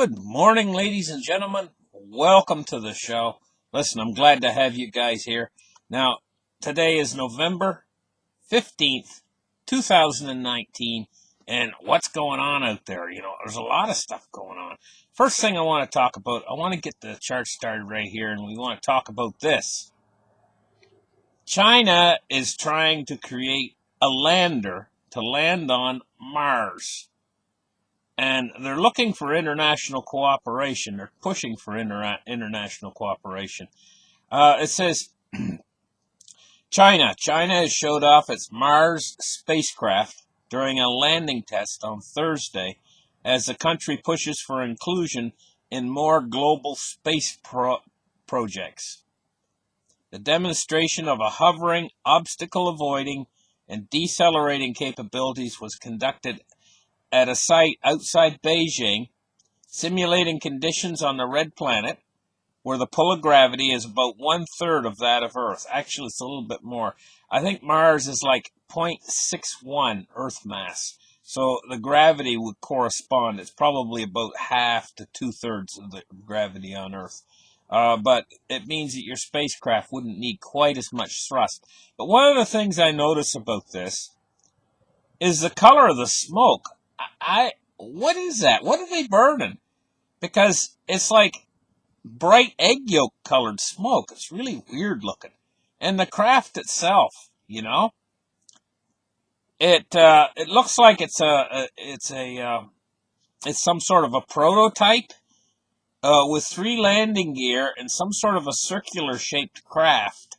Good morning, ladies and gentlemen. Welcome to the show. Listen, I'm glad to have you guys here. Now, today is November 15th, 2019, and what's going on out there? There's a lot of stuff going on. First thing I want to talk about, I want to get the chart started right here, and we want to talk about this. China is trying to create a lander to land on Mars. And they're looking for international cooperation. They're pushing for international cooperation. It says China has showed off its Mars spacecraft during a landing test on Thursday as the country pushes for inclusion in more global space projects. The demonstration of a hovering, obstacle-avoiding, and decelerating capabilities was conducted at a site outside Beijing, simulating conditions on the red planet, where the pull of gravity is about 1/3 of that of Earth. Actually, it's a little bit more. I think Mars is like 0.61 Earth mass. So the gravity would correspond. It's probably about half to 2/3 of the gravity on Earth. But it means that your spacecraft wouldn't need quite as much thrust. But one of the things I notice about this is the color of the smoke. What is that? What are they burning? Because it's like bright egg yolk colored smoke. It's really weird looking. And the craft itself, it looks like it's some sort of a prototype with 3 landing gear and some sort of a circular shaped craft.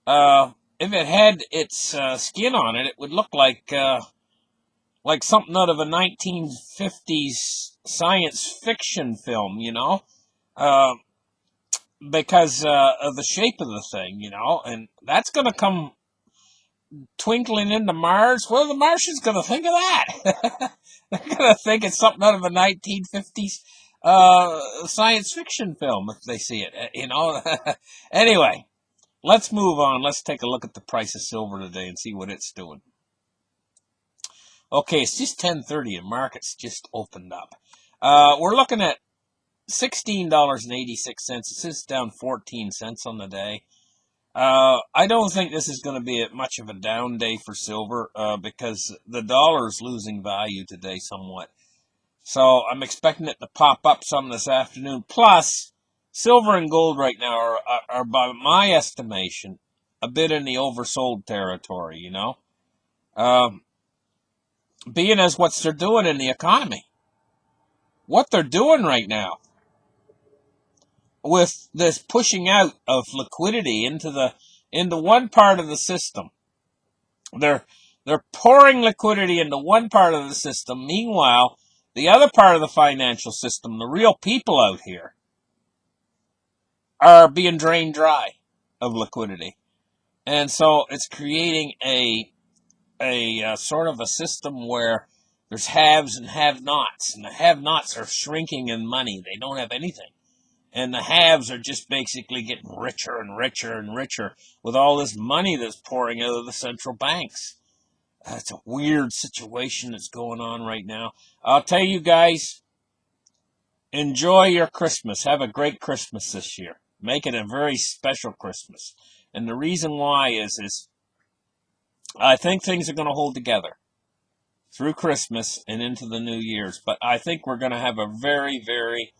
If it had its skin on it, it would look like something out of a 1950s science fiction film, because of the shape of the thing, and that's going to come twinkling into Mars. What are the Martians going to think of that? They're going to think it's something out of a 1950s science fiction film if they see it, Anyway, let's move on. Let's take a look at the price of silver today and see what it's doing. Okay, it's just 10:30 and markets just opened up. We're looking at $16.86. This is down 14 cents on the day. I don't think this is going to be much of a down day for silver because the dollar is losing value today somewhat. So I'm expecting it to pop up some this afternoon. Plus, silver and gold right now are by my estimation, a bit in the oversold territory, being as what they're doing in the economy. What they're doing right now with this pushing out of liquidity into one part of the system. They're pouring liquidity into one part of the system. Meanwhile, the other part of the financial system, the real people out here, are being drained dry of liquidity. And so it's creating a sort of a system where there's haves and have-nots, and the have-nots are shrinking in money. They don't have anything. And the haves are just basically getting richer and richer and richer with all this money that's pouring out of the central banks. It's a weird situation that's going on right now. I'll tell you guys, enjoy your Christmas. Have a great Christmas this year. Make it a very special Christmas. And the reason why is I think things are going to hold together through Christmas and into the New Year's. But I think we're going to have a very, very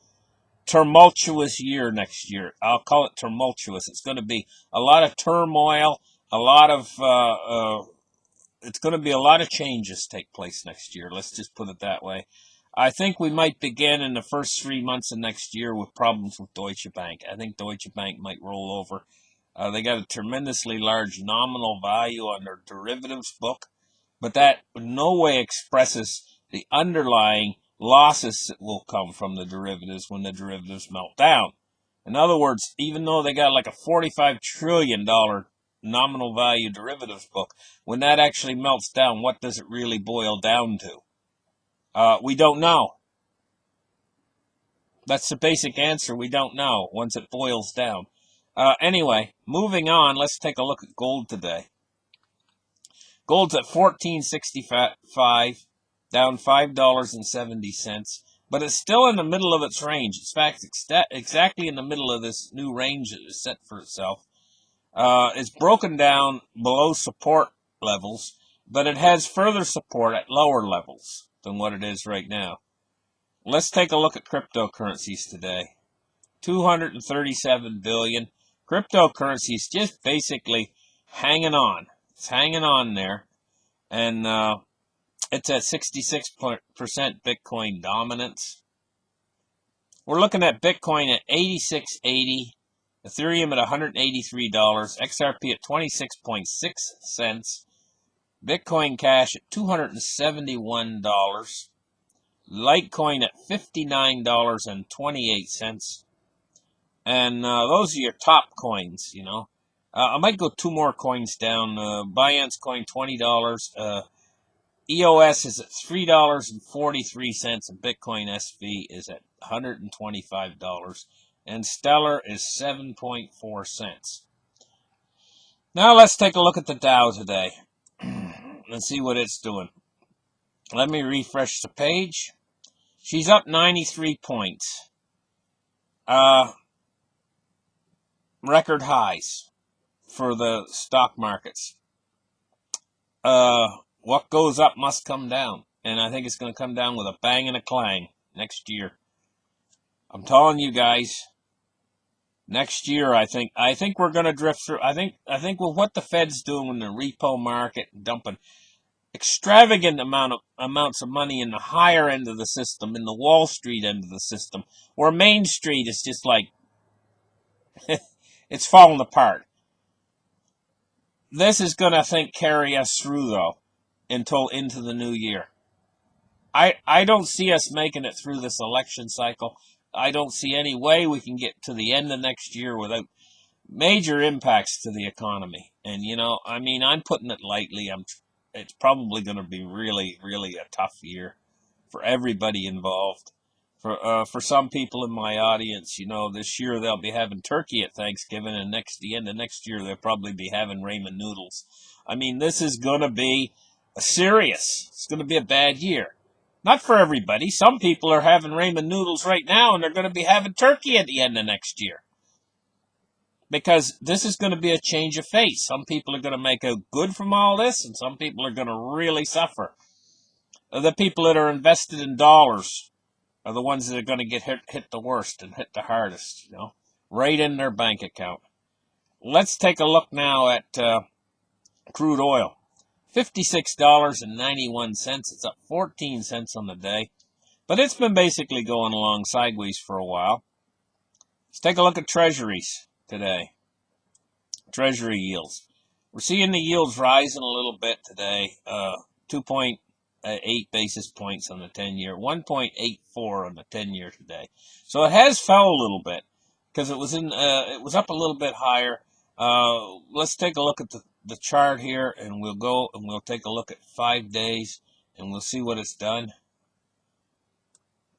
tumultuous year next year. I'll call it tumultuous. It's going to be a lot of turmoil, it's going to be a lot of changes take place next year. Let's just put it that way. I think we might begin in the first 3 months of next year with problems with Deutsche Bank. I think Deutsche Bank might roll over. They got a tremendously large nominal value on their derivatives book, but that in no way expresses the underlying losses that will come from the derivatives when the derivatives melt down. In other words, even though they got like a $45 trillion nominal value derivatives book, when that actually melts down, what does it really boil down to? We don't know. That's the basic answer. We don't know once it boils down. Anyway, moving on, let's take a look at gold today. Gold's at $14.65, down $5.70. but it's still in the middle of its range. In fact, exactly in the middle of this new range that is set for itself. It's broken down below support levels, but it has further support at lower levels than what it is right now. Let's take a look at cryptocurrencies today. 237 billion. Cryptocurrencies just basically hanging on. It's hanging on there. And it's at 66% Bitcoin dominance. We're looking at Bitcoin at 86.80, Ethereum at $183, XRP at 26.6 cents, Bitcoin Cash at $271, Litecoin at $59.28, and those are your top coins. I might go two more coins down. Binance Coin $20. EOS is at $3.43, and Bitcoin SV is at $125, and Stellar is 7.4 cents. Now let's take a look at the Dow today and see what it's doing. Let me refresh the page. She's up 93 points. Record highs for the stock markets. What goes up must come down. And I think it's going to come down with a bang and a clang next year. I'm telling you guys, next year I think we're going to drift through. I think with what the Fed's doing in the repo market, dumping extravagant amounts of money in the higher end of the system, in the Wall Street end of the system, where Main Street is just like it's falling apart. This is going to, I think, carry us through, though, until into the new year. I don't see us making it through this election cycle. I don't see any way we can get to the end of next year without major impacts to the economy. And, I'm putting it lightly. It's probably going to be really, really a tough year for everybody involved. For some people in my audience, this year they'll be having turkey at Thanksgiving, and the end of next year they'll probably be having ramen noodles. This is going to be it's going to be a bad year. Not for everybody. Some people are having ramen noodles right now, and they're going to be having turkey at the end of next year. Because this is going to be a change of face. Some people are going to make out good from all this, and some people are going to really suffer. The people that are invested in dollars are the ones that are going to get hit the worst and hit the hardest, right in their bank account. Let's take a look now at crude oil. $56.91. It's up 14 cents on the day. But it's been basically going along sideways for a while. Let's take a look at treasuries today. Treasury yields. We're seeing the yields rising a little bit today. 2.8 basis points on the 10-year. 1.84 on the 10-year today. So it has fell a little bit because it was up a little bit higher. Let's take a look at the chart here, and we'll take a look at 5 days, and we'll see what it's done.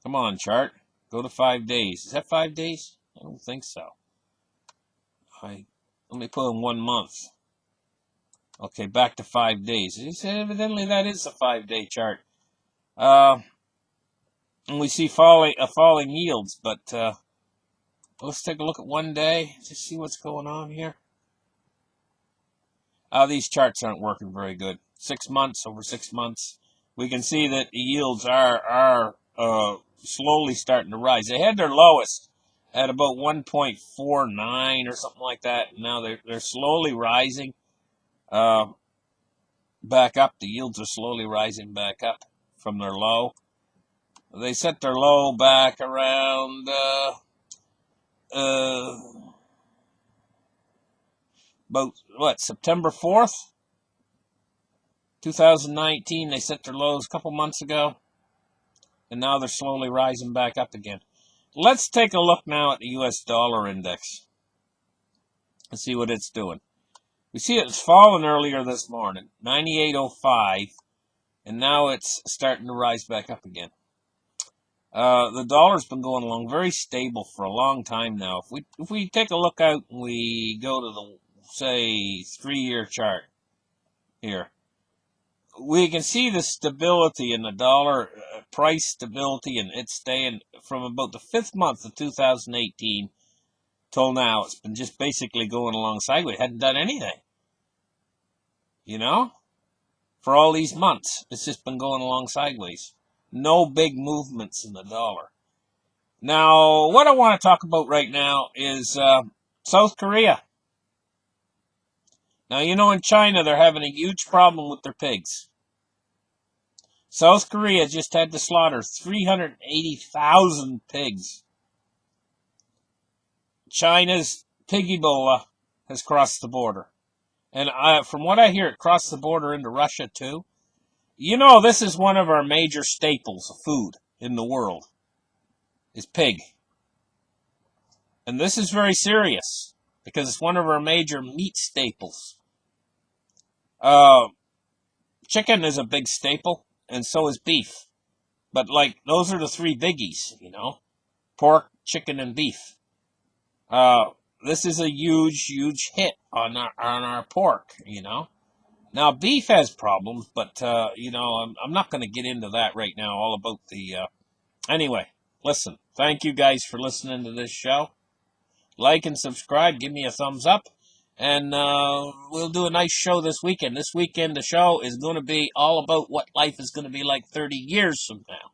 Come on, chart. Go to 5 days. Is that 5 days? I don't think so. Let me put in 1 month. Okay, back to 5 days. Evidently, that is a 5-day chart. And we see falling yields, but let's take a look at 1 day to see what's going on here. These charts aren't working very good. 6 months over 6 months, we can see that the yields are slowly starting to rise. They had their lowest at about 1.49 or something like that. Now they're slowly rising back up. The yields are slowly rising back up from their low. They set their low back around about September 4th, 2019. They set their lows a couple months ago, and now they're slowly rising back up again. Let's take a look now at the U.S. dollar index and see what it's doing. We see it's fallen earlier this morning, 98.05, and now it's starting to rise back up again. The dollar's been going along very stable for a long time now. If we take a look out and we go to the, say, 3-year chart here, we can see the stability in the dollar price stability, and it's staying from about the 5th month of 2018 till now. It's been just basically going along sideways. It hadn't done anything, you know, for all these months. It's just been going along sideways. No big movements in the dollar. Now, what I want to talk about right now is South Korea. Now, you know, in China, they're having a huge problem with their pigs. South Korea just had to slaughter 380,000 pigs. China's pig Ebola has crossed the border. And from what I hear, it crossed the border into Russia, too. You know, this is one of our major staples of food in the world, is pig. And this is very serious, because it's one of our major meat staples. Chicken is a big staple, and so is beef. But, like, those are the three biggies, you know. Pork, chicken, and beef. This is a huge, huge hit on our pork, you know. Now, beef has problems, but, you know, I'm not going to get into that right now, all about the... Anyway, listen, thank you guys for listening to this show. Like and subscribe, give me a thumbs up, and we'll do a nice show this weekend. This weekend, the show is going to be all about what life is going to be like 30 years from now.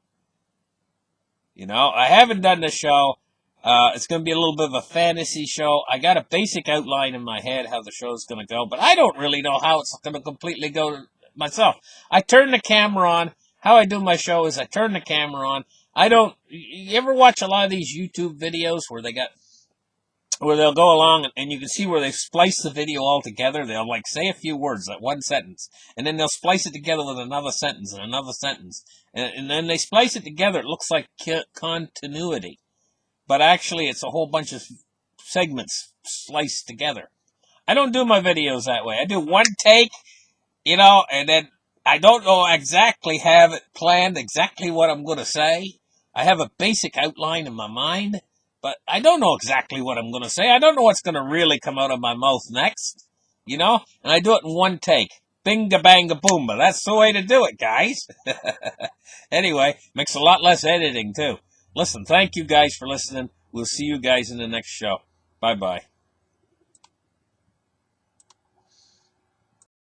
You know, I haven't done the show. It's going to be a little bit of a fantasy show. I got a basic outline in my head how the show's going to go, but I don't really know how it's going to completely go myself. I turn the camera on. How I do my show is I turn the camera on. You ever watch a lot of these YouTube videos where they'll go along and you can see where they've spliced the video all together? They'll like say a few words, that one sentence, and then they'll splice it together with another sentence and another sentence. And then they splice it together. It looks like continuity. But actually, it's a whole bunch of segments sliced together. I don't do my videos that way. I do one take, you know, and then I don't know exactly have it planned, exactly what I'm going to say. I have a basic outline in my mind, but I don't know exactly what I'm going to say. I don't know what's going to really come out of my mouth next, you know? And I do it in one take. Binga banga boomba. That's the way to do it, guys. Anyway, makes a lot less editing, too. Listen, thank you guys for listening. We'll see you guys in the next show. Bye-bye.